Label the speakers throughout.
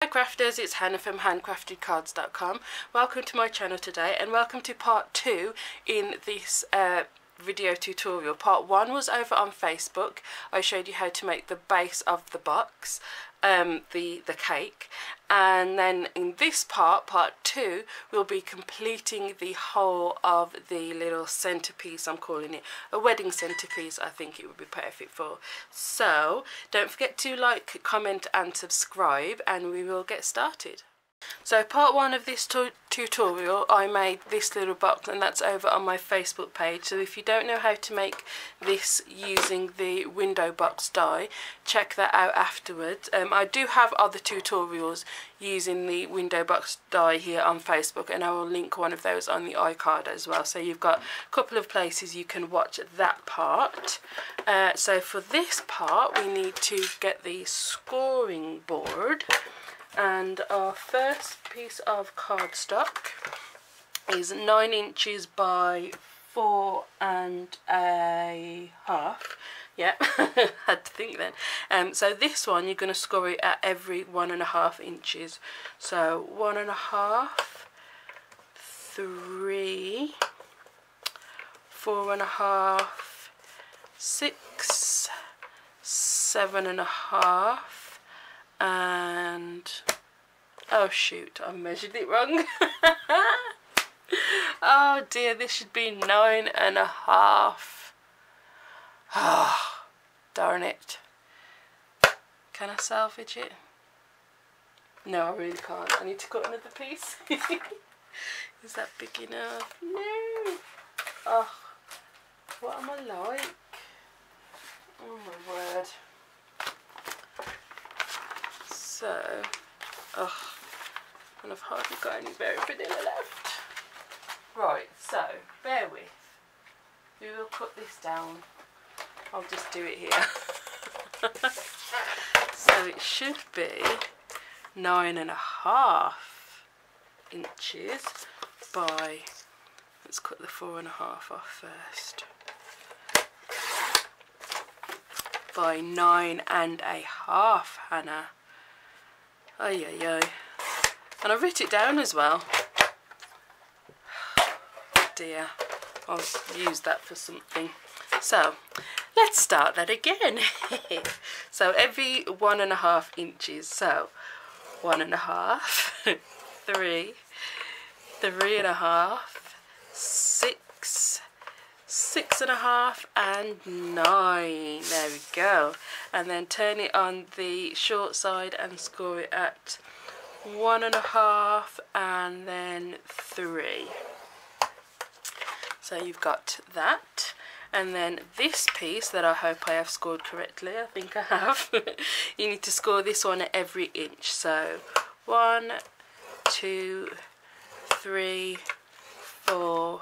Speaker 1: Hi crafters, it's Hannah from HanCraftedCards.com. Welcome to my channel today and welcome to part 2 in this video tutorial. Part 1 was over on Facebook. I showed you how to make the base of the box, the cake, and then in this part 2, we'll be completing the whole of the little centerpiece. I'm calling it a wedding centerpiece. I think it would be perfect for. So don't forget to like, comment and subscribe, and we will get started. So part 1 of this tutorial, I made this little box, and that's over on my Facebook page. So if you don't know how to make this using the window box die, check that out afterwards. I do have other tutorials using the window box die here on Facebook, and I will link one of those on the iCard as well. So you've got a couple of places you can watch that part. So for this part, we need to get the scoring board. And our first piece of cardstock is 9 inches by 4.5. Yeah, had to think then. So this one, you're going to score it at every 1.5 inches. So 1.5, 3, 4.5, 6, 7.5. And oh shoot, I measured it wrong. Oh dear, this should be 9.5. Oh, darn it. Can I salvage it? No, I really can't. I need to cut another piece. Is that big enough? No. Oh, what am I like? Oh my word. So, and I've hardly got any berry vanilla left. Right, so, bear with. We will cut this down. I'll just do it here. So it should be 9.5 inches by, let's cut the 4.5 off first. By 9.5, Hannah. Ay, ay, ay. And I've written it down as well. Dear, I'll use that for something. So, let's start that again. So, every 1.5 inches. So, 1.5, 3, 3.5, 6, 6.5 and 9. There we go. And then turn it on the short side and score it at 1.5 and then 3. So you've got that. And then this piece that I hope I have scored correctly, I think I have. You need to score this one at every inch. So 1, 2, 3, 4,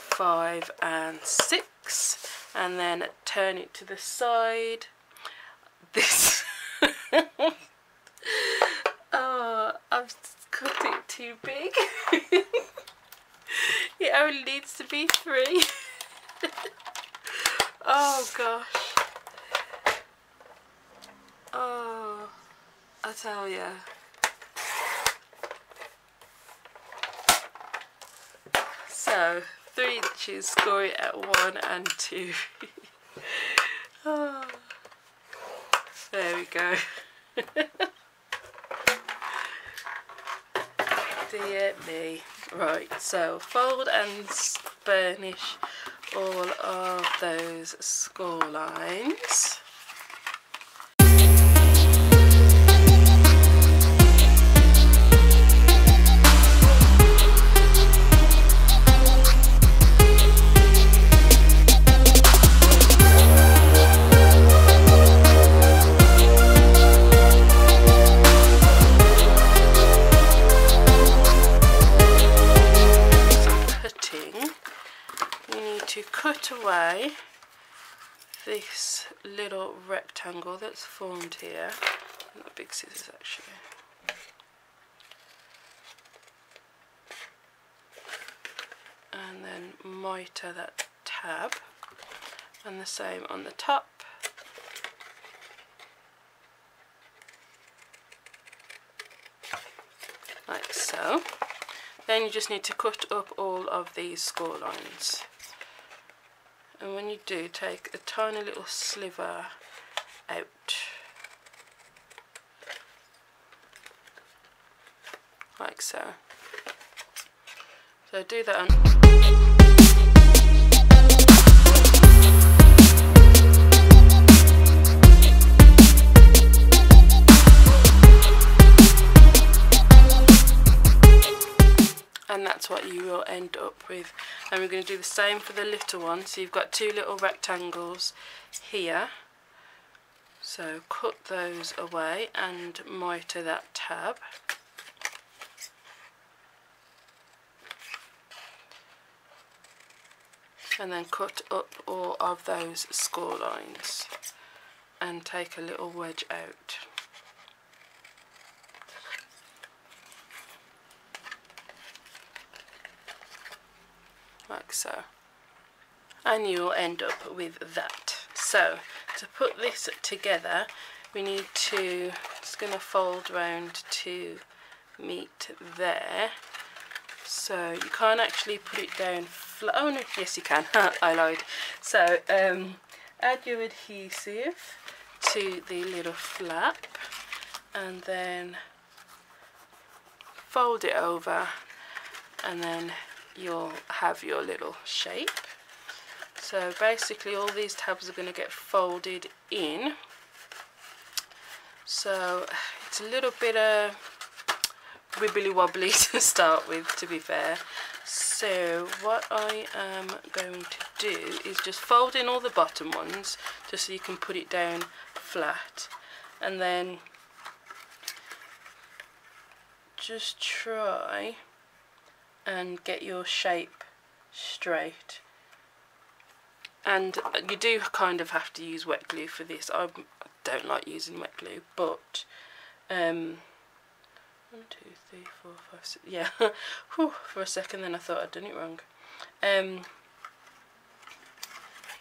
Speaker 1: 5 and 6, and then turn it to the side. This oh, I've cut it too big. It only needs to be 3. Oh gosh. Oh, I tell ya. So 3 inches, score it at 1 and 2. Oh, there we go. Dear me. Right, so fold and burnish all of those score lines. Cut away this little rectangle that's formed here. Not big scissors actually. And then mitre that tab, and the same on the top. like so. Then you just need to cut up all of these score lines, and when you do, take a tiny little sliver out, like so. So do that on. And that's what you will end up with. And we're going to do the same for the little one. So you've got two little rectangles here, so cut those away and mitre that tab. And then cut up all of those score lines and take a little wedge out. Like so. And you'll end up with that. So to put this together, we need to, it's going to fold round to meet there. So you can't actually put it down flat. Oh no, yes you can. I lied. So add your adhesive to the little flap and then fold it over, and then you'll have your little shape. So basically all these tabs are going to get folded in. So it's a little bit wibbly wobbly to start with, to be fair. So what I am going to do is just fold in all the bottom ones just so you can put it down flat, and then just try and get your shape straight. And you do kind of have to use wet glue for this. I don't like using wet glue, but 1, 2, 3, 4, 5, 6, yeah. Whew, for a second then I thought I'd done it wrong. So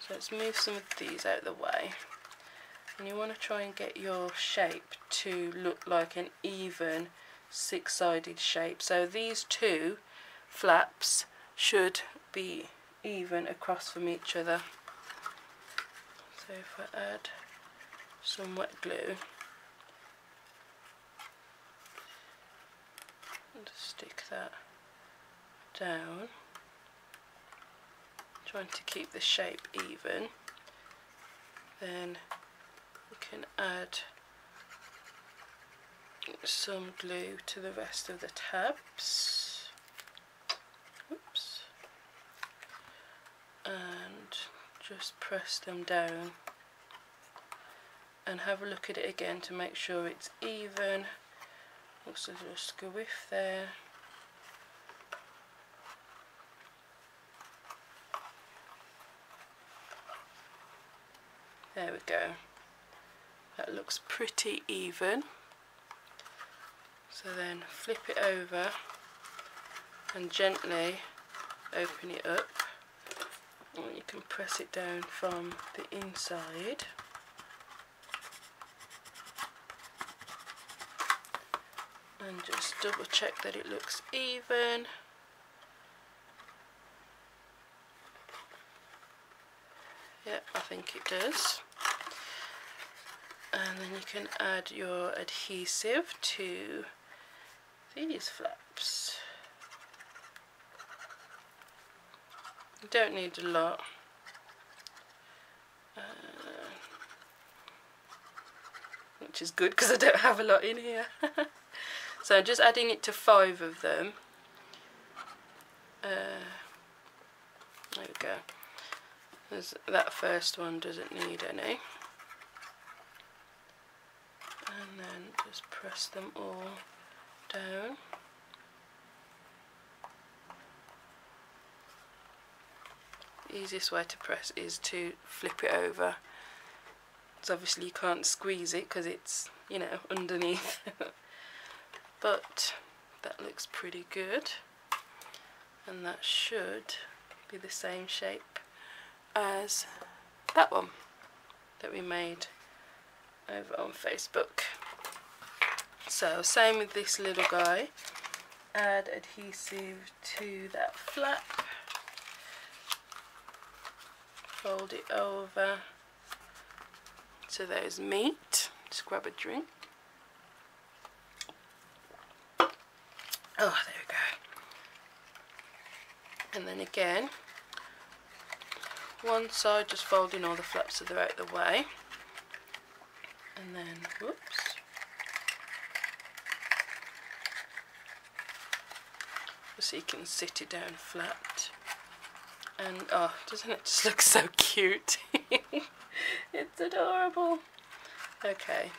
Speaker 1: let's move some of these out of the way, and you want to try and get your shape to look like an even 6-sided shape. So these two flaps should be even across from each other. So if I add some wet glue and just stick that down, trying to keep the shape even, then we can add some glue to the rest of the tabs. Oops. And just press them down and have a look at it again to make sure it's even. Also just go whiff there. There we go. That looks pretty even. So then flip it over and gently open it up, and you can press it down from the inside. And just double check that it looks even. Yeah, I think it does. And then you can add your adhesive to these flaps. You don't need a lot. Which is good because I don't have a lot in here. So I'm just adding it to 5 of them. There we go. That first one doesn't need any. And then just press them all down. The easiest way to press is to flip it over. So obviously you can't squeeze it because it's, you know, underneath. But that looks pretty good. And that should be the same shape as that one that we made over on Facebook. So same with this little guy. add adhesive to that flap, fold it over so there's meat. Just grab a drink. Oh, there we go. And then again, one side just folding all the flaps so they're out the way, and then whoops, so you can sit it down flat. And oh, doesn't it just look so cute? It's adorable. Okay,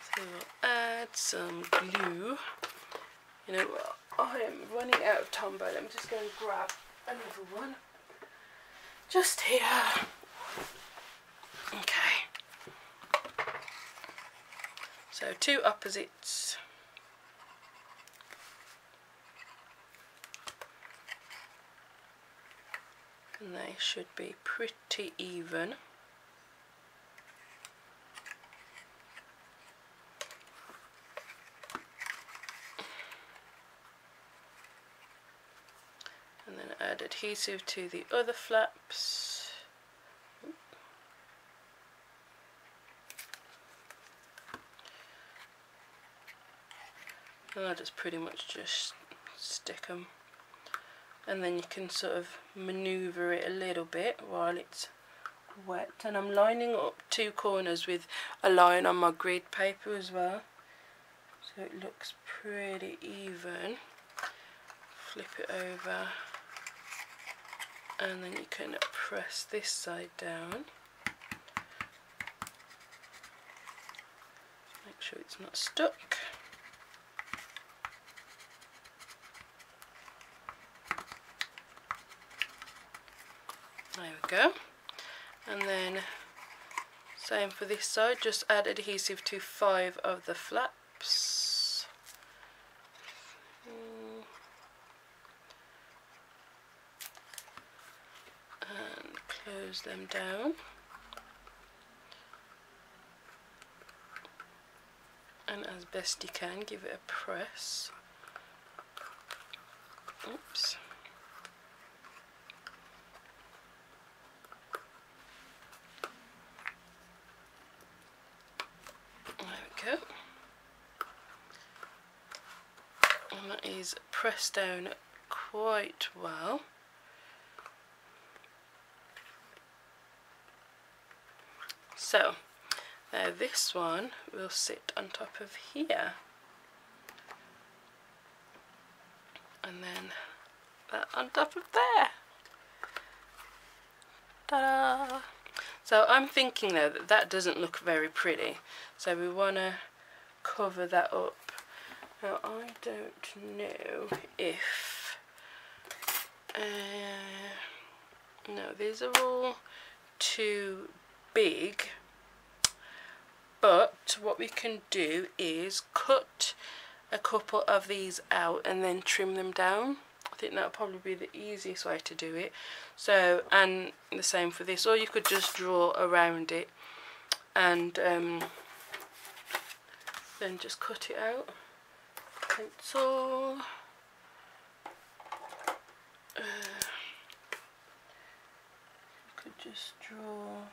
Speaker 1: so we'll add some glue. You know, I am running out of Tombow. Let me just go and grab another one. Just here. Okay. So 2 opposites. And they should be pretty even. And then add adhesive to the other flaps. And I'll just pretty much just stick them. And then you can sort of manoeuvre it a little bit while it's wet. And I'm lining up 2 corners with a line on my grid paper as well, so it looks pretty even. Flip it over, and then you can press this side down. Make sure it's not stuck. There we go. And then same for this side, just add adhesive to 5 of the flaps. And close them down. And as best you can, give it a press. Oops. And that is pressed down quite well. So now this one will sit on top of here, and then that on top of there. Ta-da! So I'm thinking though that that doesn't look very pretty, so we want to cover that up. Now I don't know if no, these are all too big, but what we can do is cut a couple of these out and then trim them down. I think that'll probably be the easiest way to do it. So, and the same for this, or you could just draw around it and then just cut it out. Pencil. Could just draw,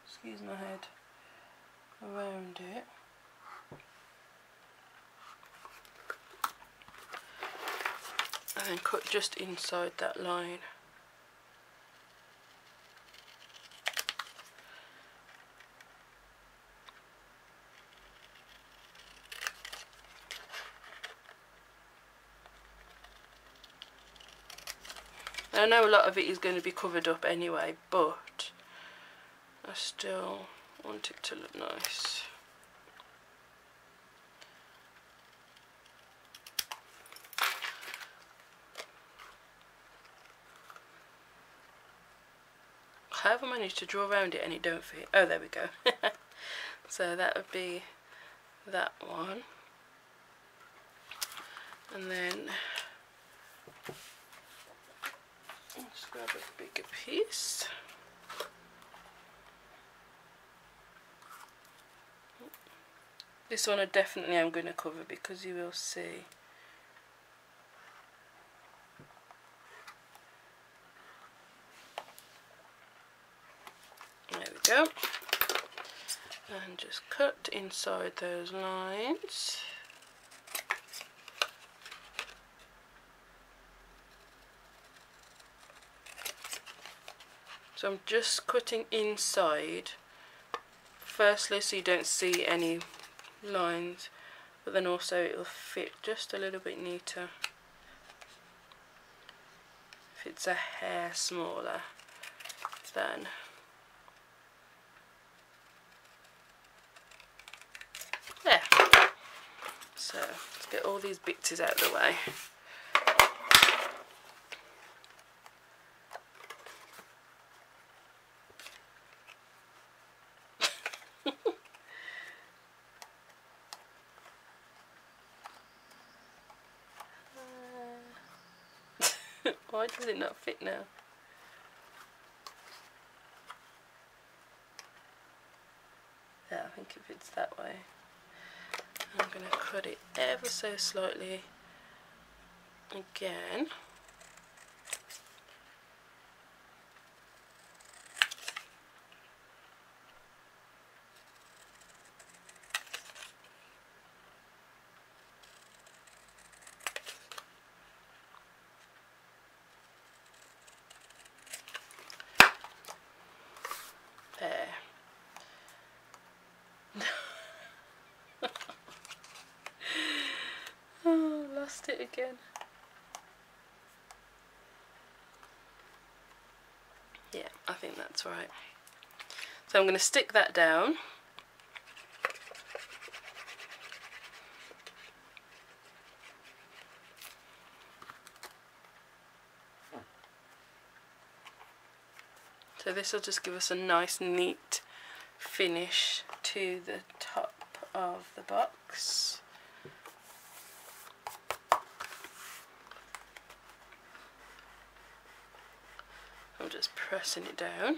Speaker 1: excuse my head, around it. And then cut just inside that line. I know a lot of it is going to be covered up anyway, but I still want it to look nice. I haven't managed to draw around it and it don't fit. Oh, there we go. So that would be that one. And then just grab a bigger piece. This one I definitely am going to cover because you will see. There we go. And just cut inside those lines. So I'm just cutting inside, firstly so you don't see any lines, but then also it'll fit just a little bit neater if it's a hair smaller than. There. So let's get all these bits out of the way. Why does it not fit now? Yeah, I think it fits that way. I'm going to cut it ever so slightly again. There. Oh, lost it again. Yeah, I think that's right. So I'm going to stick that down. So this will just give us a nice neat finish to the top of the box. I'm just pressing it down,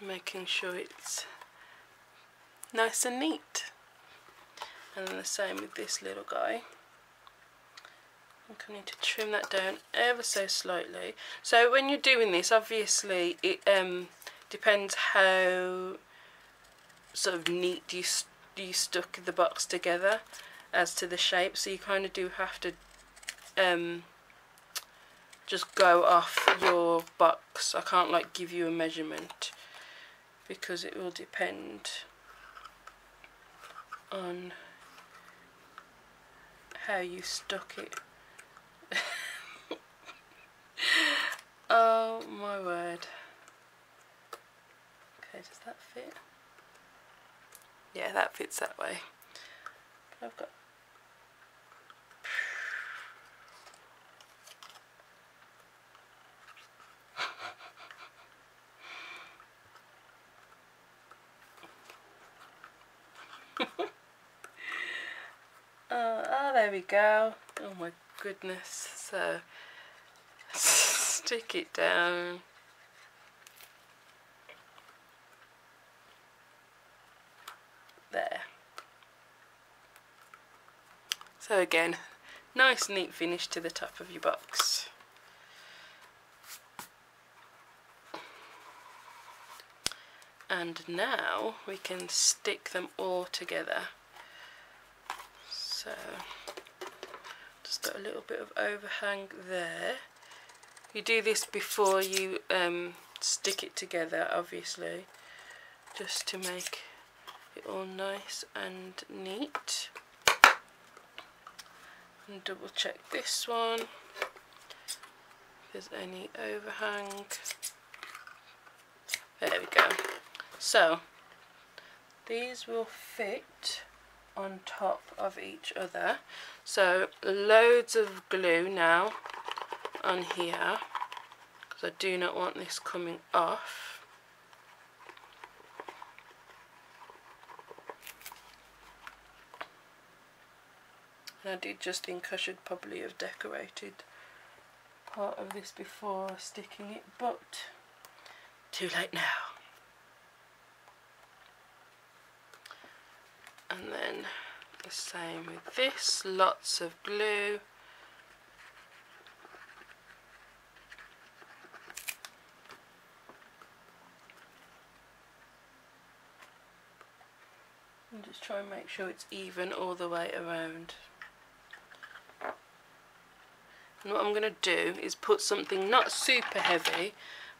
Speaker 1: making sure it's nice and neat. And then the same with this little guy. I need to trim that down ever so slightly. So when you're doing this, obviously it depends how sort of neat you stuck the box together as to the shape. So you kind of do have to just go off your box. I can't like give you a measurement because it will depend on how you stuck it. Oh my word. Okay, does that fit? Yeah, that fits that way. I've got there we go. Oh my goodness. So stick it down. There. So again, nice neat finish to the top of your box. And now we can stick them all together. So just got a little bit of overhang there. You do this before you stick it together, obviously, just to make it all nice and neat. And double check this one if there's any overhang. There we go. So these will fit on top of each other. So loads of glue now on here because I do not want this coming off. And I did just think I should probably have decorated part of this before sticking it, but too late now. And And then the same with this, lots of glue. And just try and make sure it's even all the way around. And what I'm going to do is put something not super heavy,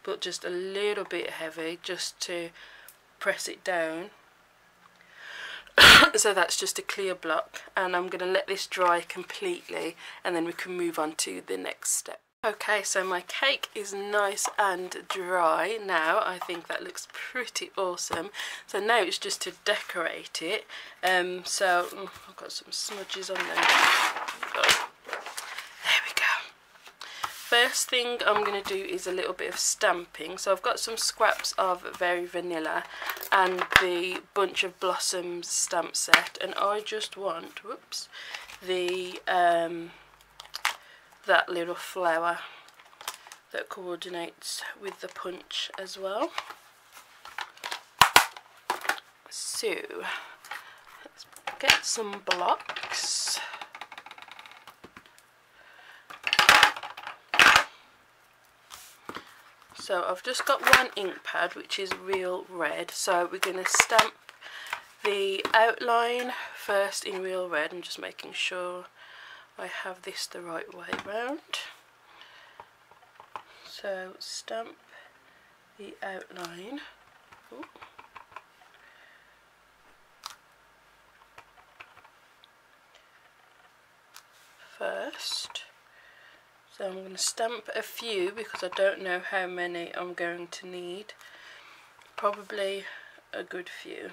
Speaker 1: but just a little bit heavy, just to press it down. So that's just a clear block, and I'm going to let this dry completely, and then we can move on to the next step. Okay, so my cake is nice and dry now. I think that looks pretty awesome. So now it's just to decorate it. I've got some smudges on there. There we go. First thing I'm going to do is a little bit of stamping. So I've got some scraps of Very Vanilla and the Bunch of Blossoms stamp set, and I just want, whoops, the that little flower that coordinates with the punch as well. So let's get some blocks. So I've just got one ink pad, which is real red, so we're going to stamp the outline first in real red. I'm just making sure I have this the right way round. So stamp the outline. Ooh. First. So I'm going to stamp a few because I don't know how many I'm going to need. Probably a good few.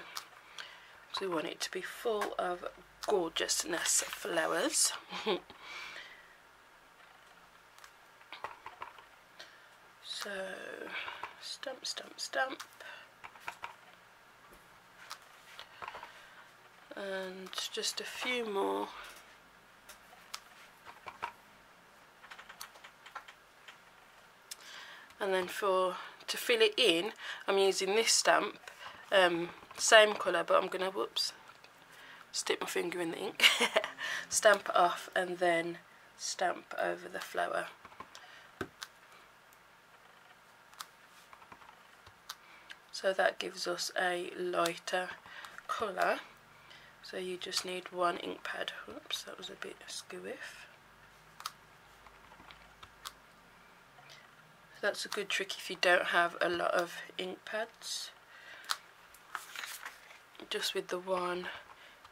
Speaker 1: So we want it to be full of gorgeousness flowers. So stamp, stamp, stamp, and just a few more. And then to fill it in, I'm using this stamp, same colour, but I'm gonna, whoops, stick my finger in the ink, stamp off and then stamp over the flower. So that gives us a lighter colour. So you just need one ink pad. Oops, that was a bit squiff. That's a good trick if you don't have a lot of ink pads. Just with the one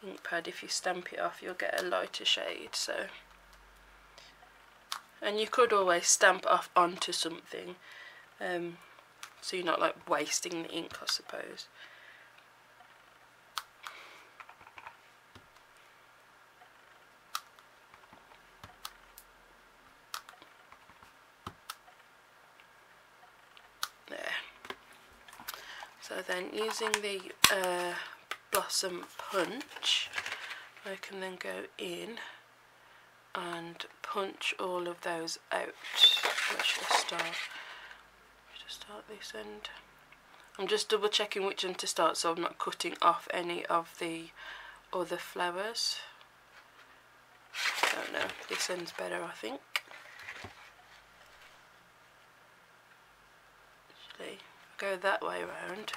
Speaker 1: ink pad, if you stamp it off, you'll get a lighter shade. So, and you could always stamp off onto something, so you're not like wasting the ink, I suppose. There. So then using the Blossom Punch, I can then go in and punch all of those out. Where should I start? Start this end. I'm just double checking which end to start so I'm not cutting off any of the other flowers. I don't know, this end's better, I think. Actually, go that way around.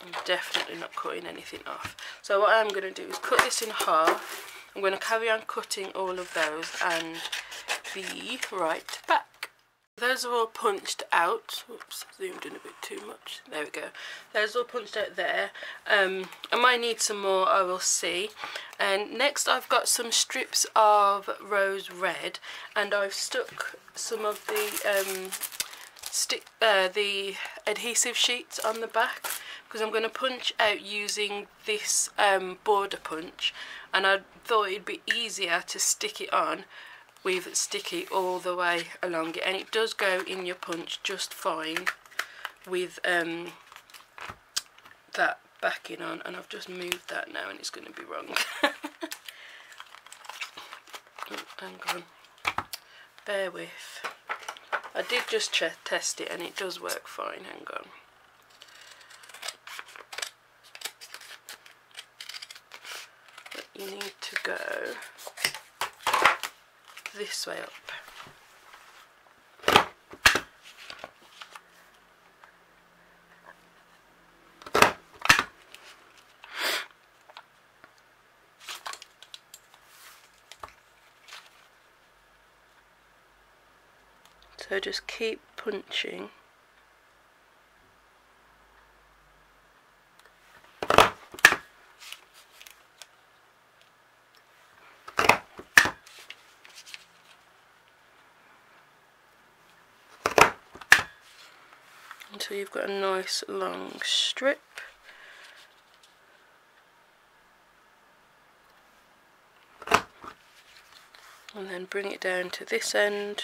Speaker 1: I'm definitely not cutting anything off. So what I'm going to do is cut this in half. I'm going to carry on cutting all of those and be right back. Those are all punched out. Oops, zoomed in a bit too much. There we go. Those are all punched out there. I might need some more, I will see. And next I've got some strips of rose red, and I've stuck some of the the adhesive sheets on the back, because I'm going to punch out using this border punch, and I thought it'd be easier to stick it on with sticky all the way along it, and it does go in your punch just fine with that backing on. And I've just moved that now and it's going to be wrong. Oh, hang on, bear with. I did just test it and it does work fine. Hang on. you need to go this way up. So just keep punching. Until you've got a nice long strip. And then bring it down to this end.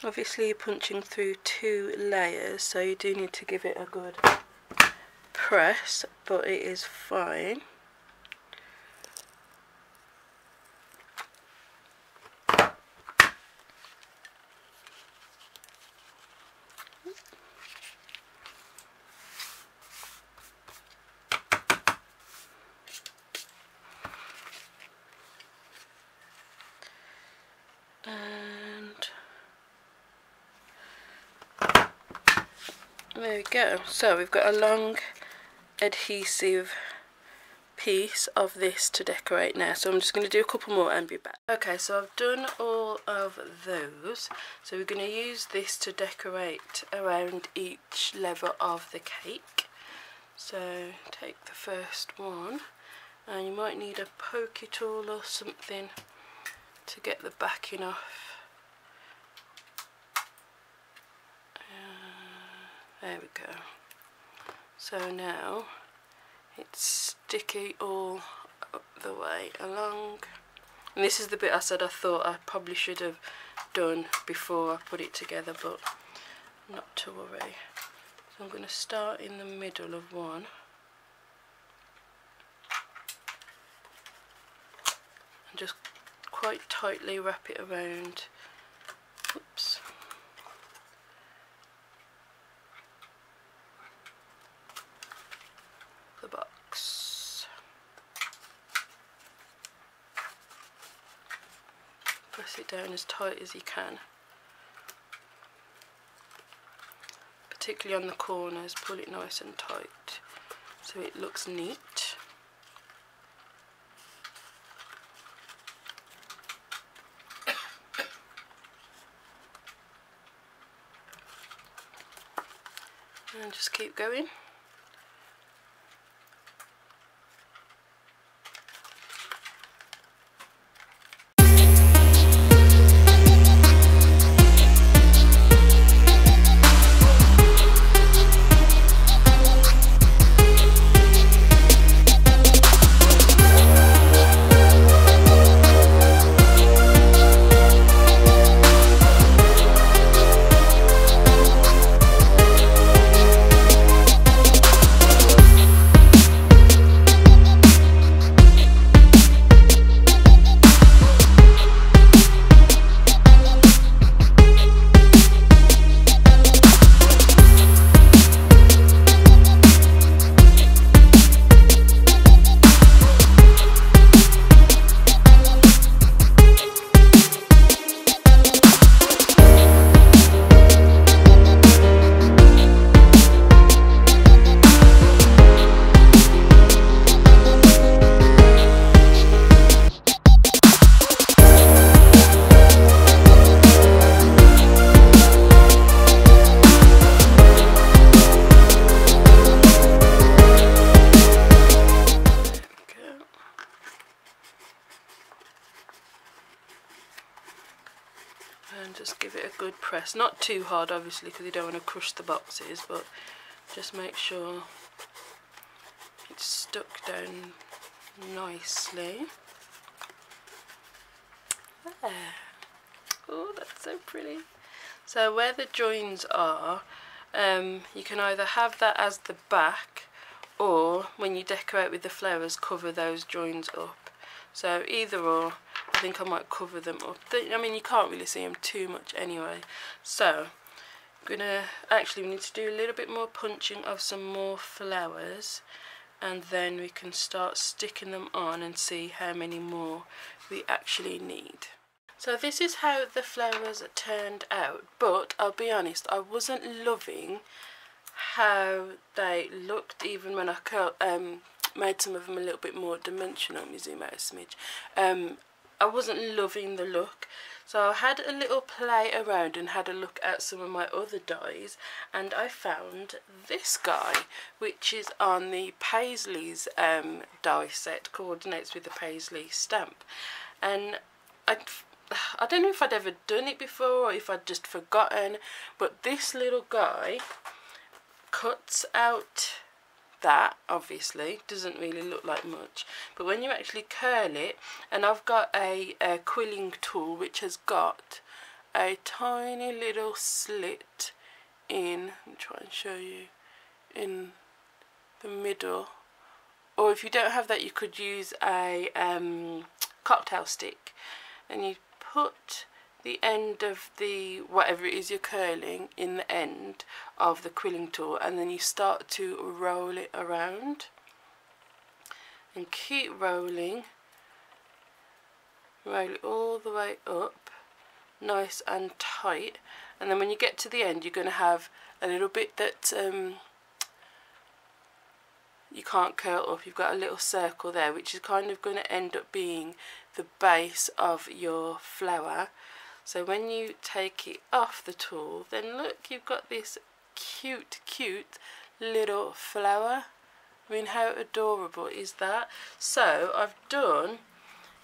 Speaker 1: Obviously you're punching through 2 layers, so you do need to give it a good press, but it is fine. There we go. So we've got a long adhesive piece of this to decorate now. So I'm just going to do a couple more and be back. Okay, so I've done all of those. So we're going to use this to decorate around each level of the cake. So take the first one, and you might need a pokey tool or something to get the backing off. There we go. So now it's sticky all the way along. And this is the bit I said I thought I probably should have done before I put it together, but not to worry. So I'm going to start in the middle of one. And just quite tightly wrap it around. Oops. The box. Press it down as tight as you can, particularly on the corners. Pull it nice and tight so it looks neat. And just keep going. And just give it a good press, not too hard obviously because you don't want to crush the boxes, but just make sure it's stuck down nicely. There. Oh, that's so pretty. So where the joins are, you can either have that as the back or when you decorate with the flowers, cover those joins up. So either or, I think I might cover them up. I mean, you can't really see them too much anyway. So I'm gonna, actually we need to do a little bit more punching of some more flowers, and then we can start sticking them on and see how many more we actually need. So this is how the flowers turned out, but I'll be honest, I wasn't loving how they looked even when I made some of them a little bit more dimensional. Let me zoom out a smidge. I wasn't loving the look, so I had a little play around and had a look at some of my other dies, and I found this guy, which is on the Paisley's die set, coordinates with the Paisley stamp, and I don't know if I'd ever done it before or if I'd just forgotten, but this little guy cuts out that, obviously doesn't really look like much, but when you actually curl it, and I've got a quilling tool which has got a tiny little slit in, let me try and show you, in the middle, or if you don't have that you could use a cocktail stick, and you put the end of the whatever it is you're curling in the end of the quilling tool, and then you start to roll it around and keep rolling, roll it all the way up nice and tight, and then when you get to the end you're going to have a little bit that you can't curl up. You've got a little circle there which is kind of going to end up being the base of your flower. So when you take it off the tool, then look, you've got this cute little flower. I mean, how adorable is that? So I've done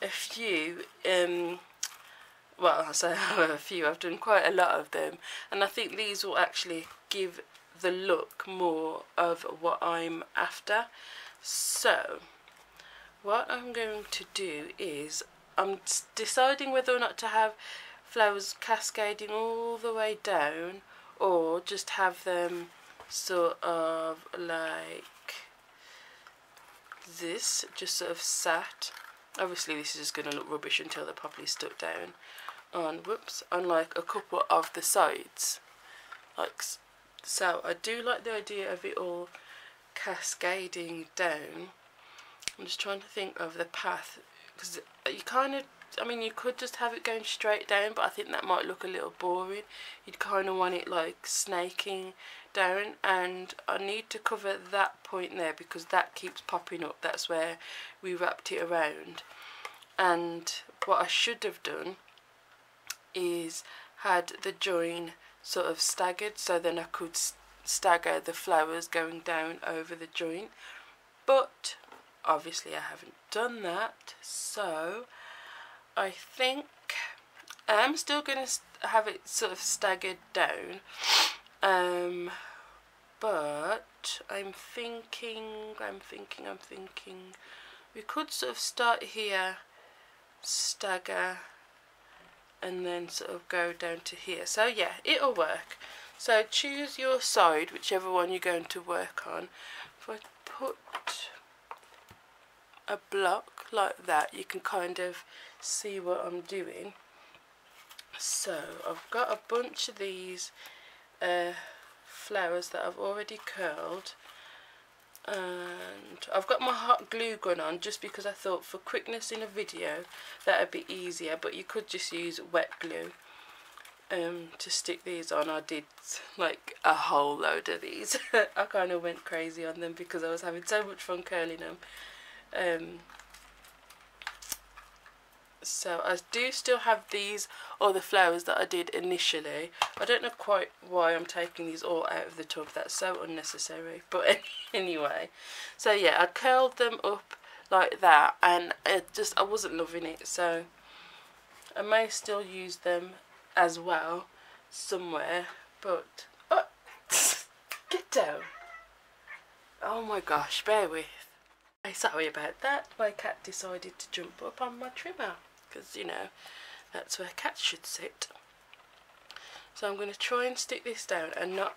Speaker 1: a few, well, I say a few, I've done quite a lot of them, and I think these will actually give the look more of what I'm after. So what I'm going to do is I'm deciding whether or not to have flowers cascading all the way down, or just have them sort of like this, just sort of sat. Obviously this is just going to look rubbish until they're properly stuck down on, whoops, on like a couple of the sides, like so. I do like the idea of it all cascading down. I'm just trying to think of the path, because you kind of, I mean, you could just have it going straight down, but I think that might look a little boring. You'd kind of want it like snaking down, and I need to cover that point there because that keeps popping up. That's where we wrapped it around. And what I should have done is had the join sort of staggered, so then I could stagger the flowers going down over the joint, but obviously I haven't done that, so I think I'm still going to have it sort of staggered down, but I'm thinking we could sort of start here, stagger, and then sort of go down to here. So yeah, it'll work. So choose your side, whichever one you're going to work on. If I put a block like that, you can kind of see what I'm doing. So I've got a bunch of these flowers that I've already curled, and I've got my hot glue gun on just because I thought for quickness in a video that would be easier, but you could just use wet glue to stick these on. I did like a whole load of these. I kind of went crazy on them because I was having so much fun curling them. So I do still have these other flowers that I did initially. I don't know quite why I'm taking these all out of the tub, that's so unnecessary, but anyway. So yeah, I curled them up like that, and I wasn't loving it, so I may still use them as well somewhere, but oh, get down. Oh my gosh, bear with. Sorry about that, my cat decided to jump up on my trimmer, because you know that's where cats should sit. So I'm going to try and stick this down and not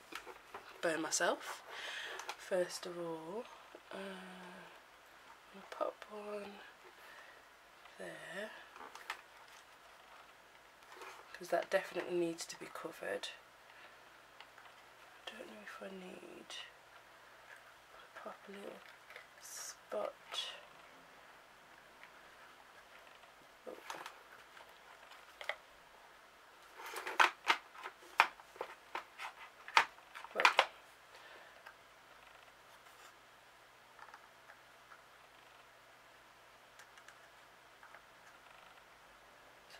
Speaker 1: burn myself first of all. Pop one there, because that definitely needs to be covered. I don't know if I need to pop a little spot. Oh. Right.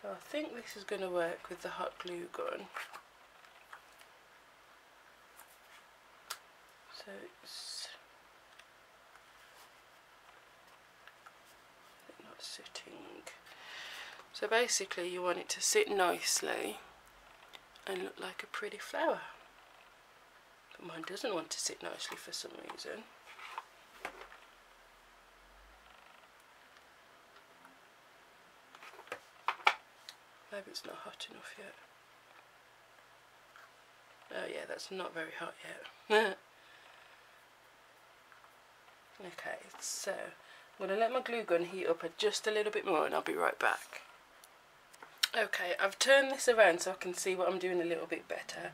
Speaker 1: So I think this is going to work with the hot glue gun. So it's not sitting. So basically you want it to sit nicely and look like a pretty flower. But mine doesn't want to sit nicely for some reason. Maybe it's not hot enough yet. Oh yeah, that's not very hot yet. Okay, so I'm going to let my glue gun heat up just a little bit more and I'll be right back. Okay, I've turned this around so I can see what I'm doing a little bit better,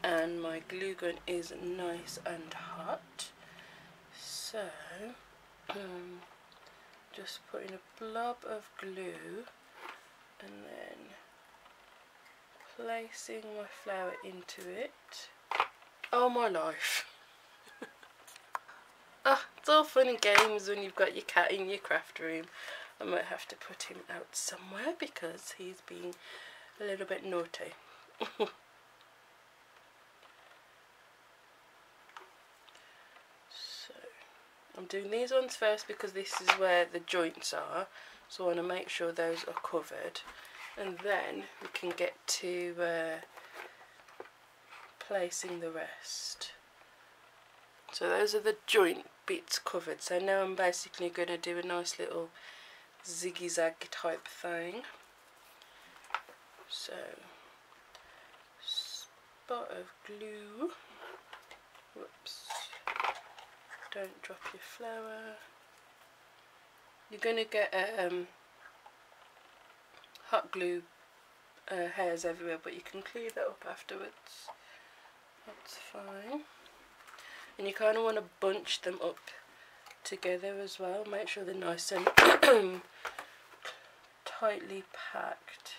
Speaker 1: and my glue gun is nice and hot. So just putting a blob of glue and then placing my flower into it. Oh my life. Ah, it's all fun and games when you've got your cat in your craft room. I might have to put him out somewhere because he's being a little bit naughty. So I'm doing these ones first because this is where the joints are, so I want to make sure those are covered, and then we can get to placing the rest. So those are the joint bits covered. So now I'm basically going to do a nice little ziggy zag type thing. So spot of glue. Whoops. Don't drop your flower. You're going to get hot glue hairs everywhere, but you can clean that up afterwards. That's fine. And you kind of want to bunch them up together as well. Make sure they're nice and tightly packed.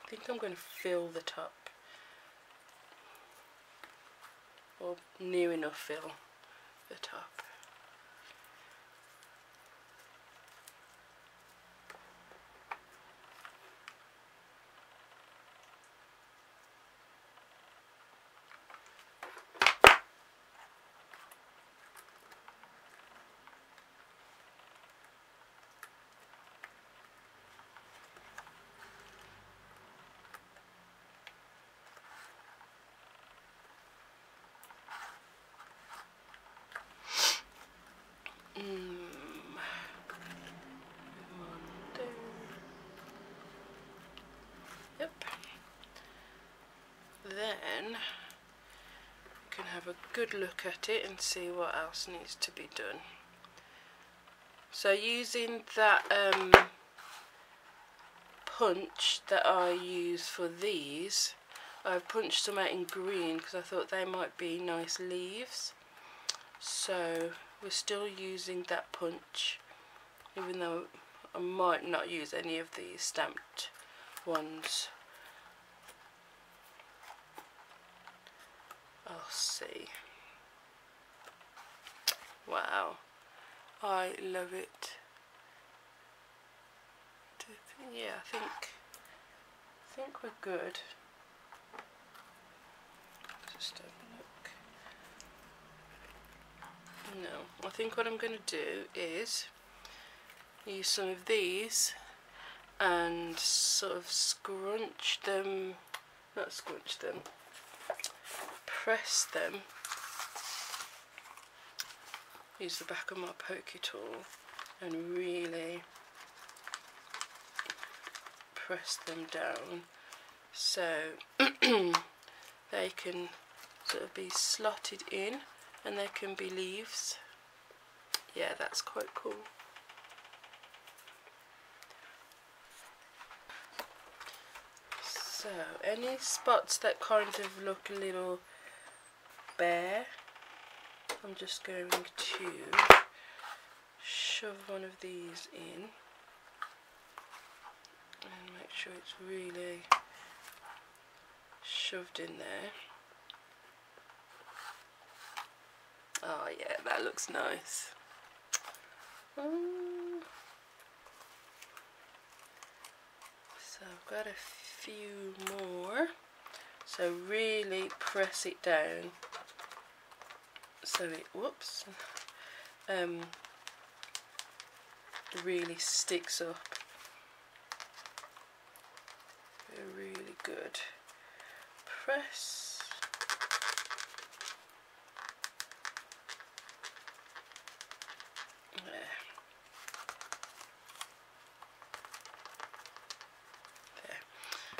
Speaker 1: I think I'm going to fill the top, or near enough fill the top. Yep. Then you can have a good look at it and see what else needs to be done. So using that punch that I use for these, I've punched some out in green because I thought they might be nice leaves. So we're still using that punch, even though I might not use any of these stamped ones. I'll see. Wow, I love it. Yeah, I think we're good. Just have a look. No, I think what I'm going to do is use some of these and sort of scrunch them, not scrunch them, press them. Use the back of my pokey tool and really press them down so they can sort of be slotted in and they can be leaves. Yeah, that's quite cool. So any spots that kind of look a little bare, I'm just going to shove one of these in and make sure it's really shoved in there. Oh yeah, that looks nice. So I've got a few more. So really press it down so it, whoops, really sticks up. Really good. Press. There.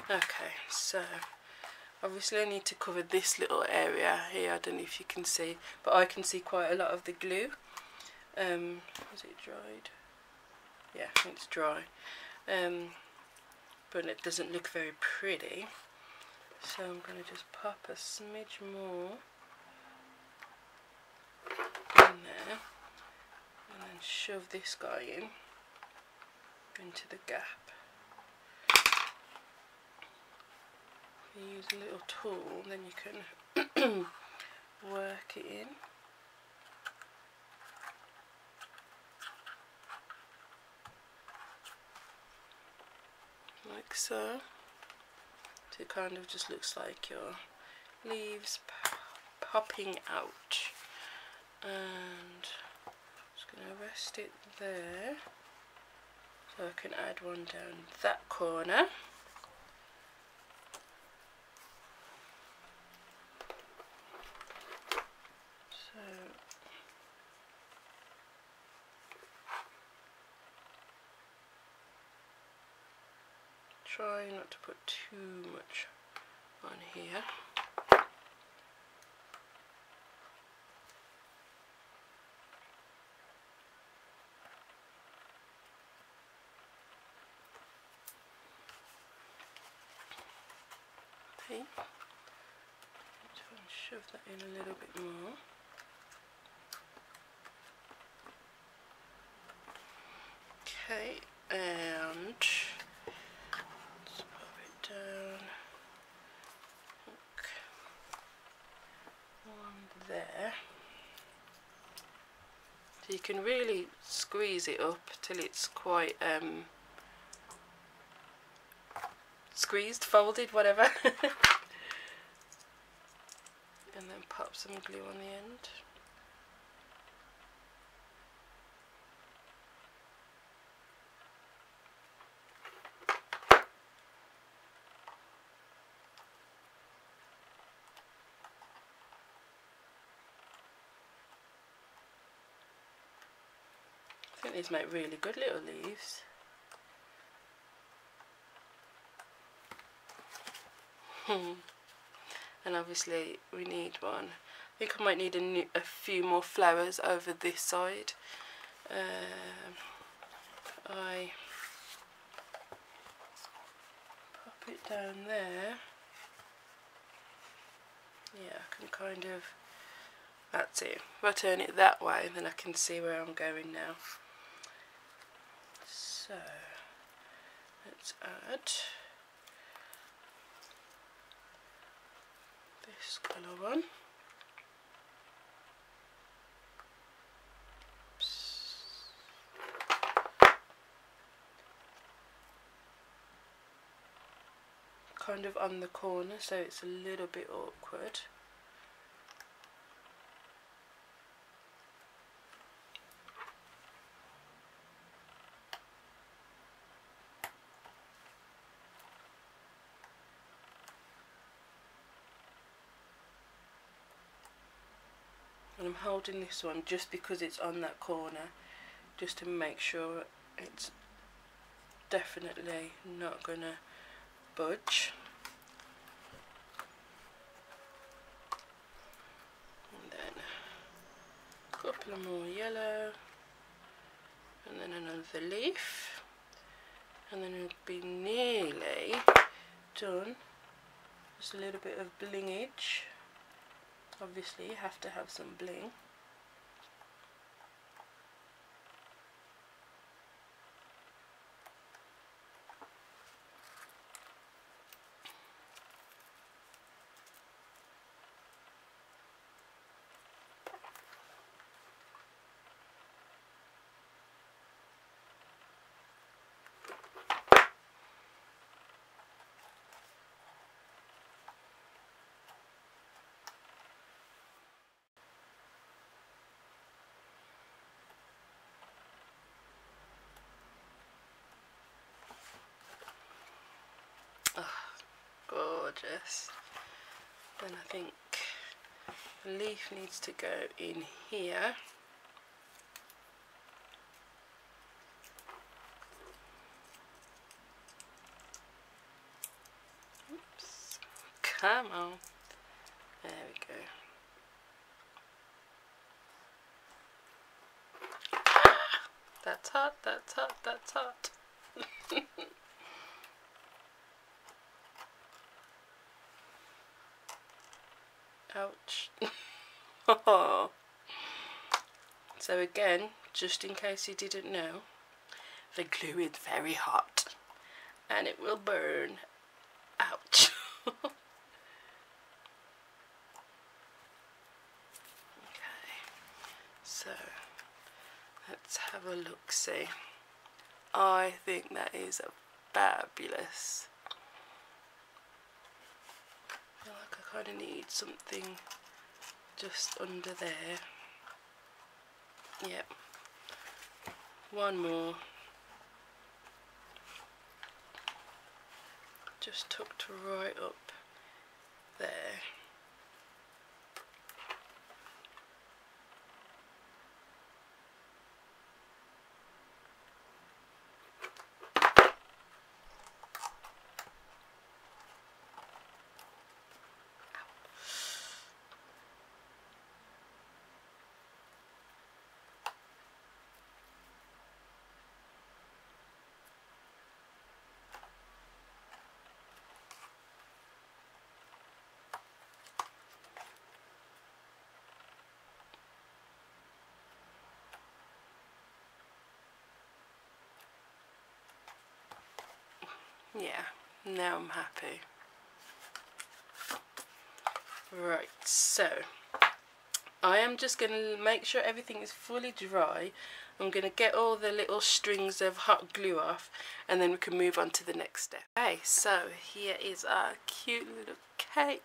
Speaker 1: There. Okay, so obviously I need to cover this little area here. I don't know if you can see, but I can see quite a lot of the glue. Is it dried? Yeah, it's dry. But it doesn't look very pretty. So I'm going to just pop a smidge more in there and then shove this guy into the gap. If you use a little tool, then you can work it in. Like so. So it kind of just looks like your leaves popping out. And I'm just going to rest it there so I can add one down that corner. So try not to put too much on here. Okay, try and shove that in a little bit more. Okay, and let's pop it down. So you can really squeeze it up till it's quite squeezed, folded, whatever. And then pop some glue on the end. I think these make really good little leaves. And obviously we need one. I think I might need a few more flowers over this side. I pop it down there. Yeah, I can kind of, that's it. If I turn it that way, then I can see where I'm going now. So let's add this colour one. Kind of on the corner, so it's a little bit awkward. And I'm holding this one just because it's on that corner, just to make sure it's definitely not gonna budge. And then a couple of more yellow, and then another leaf, and then it'll be nearly done. Just a little bit of blingage. Obviously you have to have some bling. Gorgeous. Then I think the leaf needs to go in here. Oops. Come on. There we go. That's hot, that's hot, that's hot. Ouch. So again, just in case you didn't know, the glue is very hot and it will burn. Ouch. Okay, so let's have a look see. I think that is fabulous. I feel like I kind of need something just under there. Yep. One more. Just tucked right up there. Yeah, now I'm happy. Right, so I am just going to make sure everything is fully dry. I'm going to get all the little strings of hot glue off, and then we can move on to the next step. Okay, so here is our cute little cake.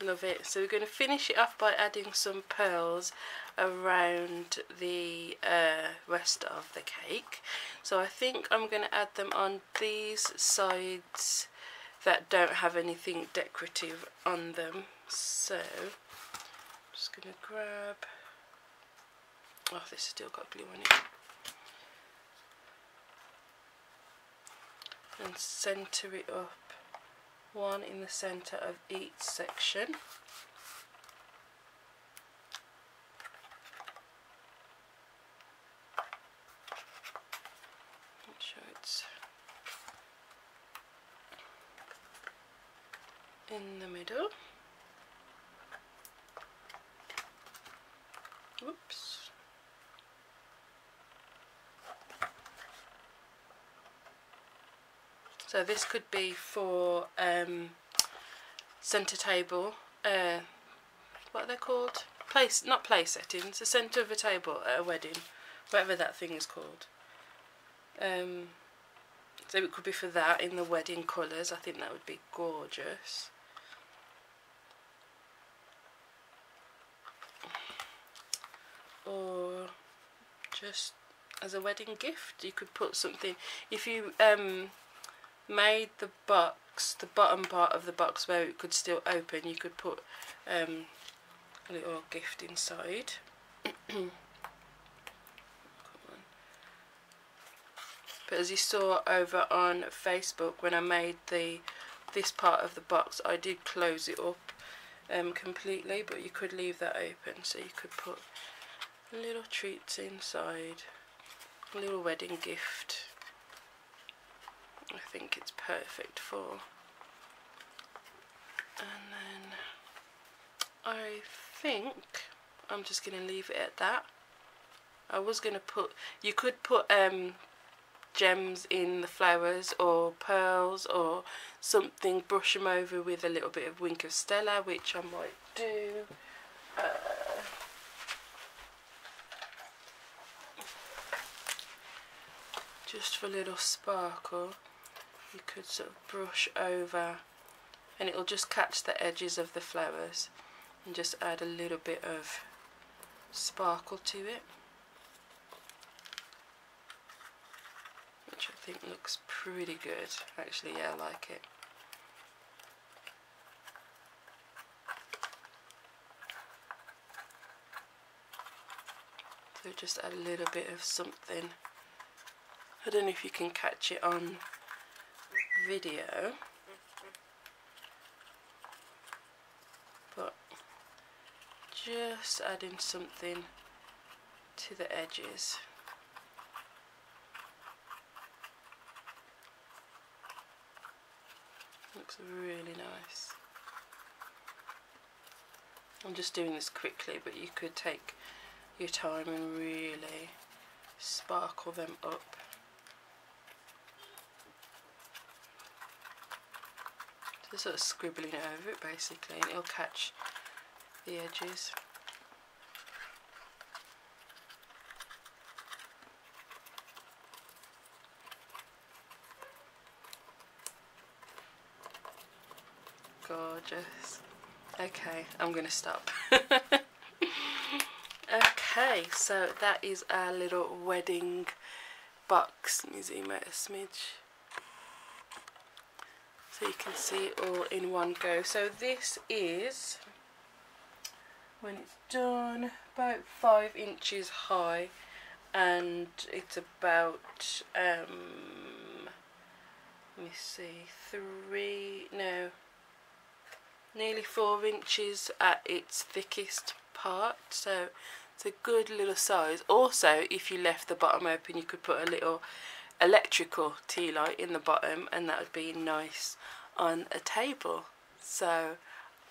Speaker 1: Love it. So we're going to finish it off by adding some pearls around the rest of the cake. So I think I'm going to add them on these sides that don't have anything decorative on them. So I'm just going to grab, oh, this still got glue on it, and centre it up, one in the centre of each section. Make sure it's in the middle. Whoops. So this could be for centre table, what are they called? Not place settings, the centre of a table at a wedding, whatever that thing is called. So it could be for that in the wedding colours. I think that would be gorgeous. Or just as a wedding gift, you could put something, if you made the box, the bottom part of the box where it could still open, you could put a little gift inside. Come on. But as you saw over on Facebook, when I made this part of the box, I did close it up completely, but you could leave that open, so you could put little treats inside, a little wedding gift. I think it's perfect for. And then I think I'm just going to leave it at that. I was going to put, you could put gems in the flowers or pearls or something, brush them over with a little bit of Wink of Stella, which I might do. Just for a little sparkle, you could sort of brush over, and it'll just catch the edges of the flowers and just add a little bit of sparkle to it, which I think looks pretty good. Actually, yeah, I like it. So just add a little bit of something. I don't know if you can catch it on video, but just adding something to the edges. Looks really nice. I'm just doing this quickly, but you could take your time and really sparkle them up. Just sort of scribbling over it basically, and it'll catch the edges. Gorgeous. Okay, I'm going to stop. Okay, so that is our little wedding box. Let me zoom out a smidge so you can see it all in one go. So this is, when it's done, about 5 inches high, and it's about let me see, nearly 4 inches at its thickest part, so it's a good little size. Also, if you left the bottom open, you could put a little electrical tea light in the bottom, and that would be nice on a table. So,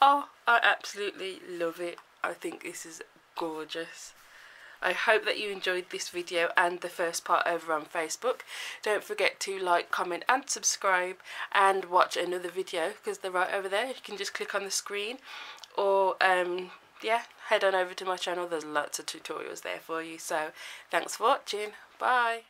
Speaker 1: oh, I absolutely love it. I think this is gorgeous. I hope that you enjoyed this video and the first part over on Facebook. Don't forget to like, comment and subscribe, and watch another video because they're right over there. You can just click on the screen, or yeah, head on over to my channel. There's lots of tutorials there for you. So thanks for watching. Bye.